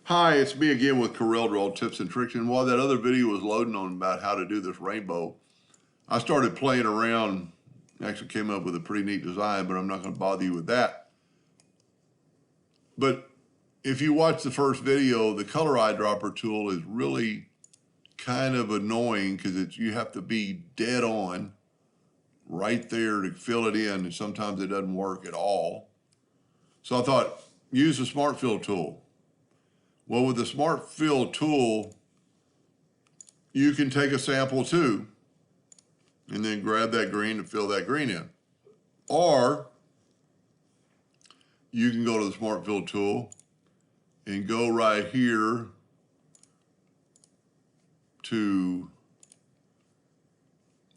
Hi, it's me again with Corel Draw Tips and Tricks. And while that other video was loading on about how to do this rainbow, I started playing around. Actually came up with a pretty neat design, but I'm not going to bother you with that. But if you watch the first video, the color eyedropper tool is really kind of annoying because you have to be dead on right there to fill it in, and sometimes it doesn't work at all. So I thought, use the Smart Fill tool. Well, with the Smart Fill tool, you can take a sample too, and then grab that green and fill that green in. Or you can go to the Smart Fill tool and go right here to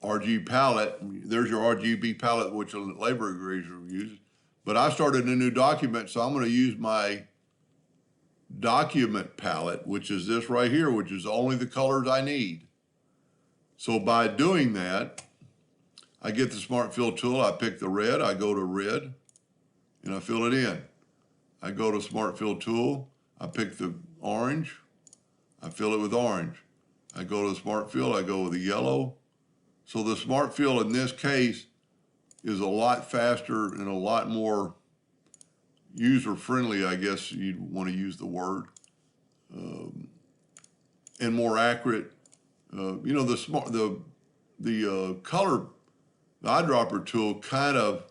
RG palette. There's your RGB palette, which a labor eraser uses. But I started a new document, so I'm going to use my document palette, which is this right here, which is only the colors I need. So by doing that, I get the Smart Fill tool, I pick the red, I go to red, and I fill it in. I go to Smart Fill tool, I pick the orange, I fill it with orange. I go to the Smart Fill, I go with the yellow. So the Smart Fill in this case is a lot faster and a lot more user-friendly, I guess you'd want to use the word, and more accurate. You know, the color, the eyedropper tool kind of,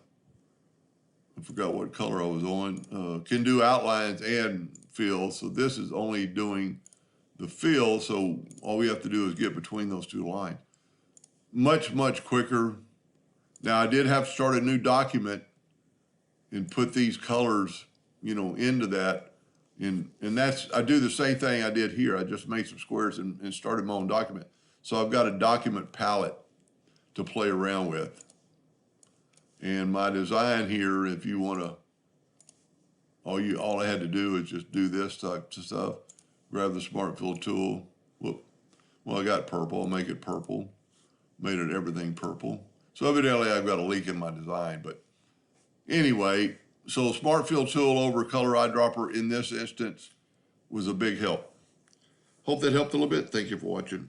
I forgot what color I was on, can do outlines and fill. So this is only doing the fill. So all we have to do is get between those two lines. Much, much quicker. Now I did have to start a new document and put these colors, you know, into that. And that's, I do the same thing I did here. I just made some squares and started my own document. So I've got a document palette to play around with. And my design here, if you want to, all I had to do is just do this type of stuff. Grab the Smart Fill tool. Whoop. Well, I got purple. I'll make it purple. Made it everything purple. So evidently I've got a leak in my design. But anyway, so Smart Fill tool over color eyedropper in this instance was a big help. Hope that helped a little bit. Thank you for watching.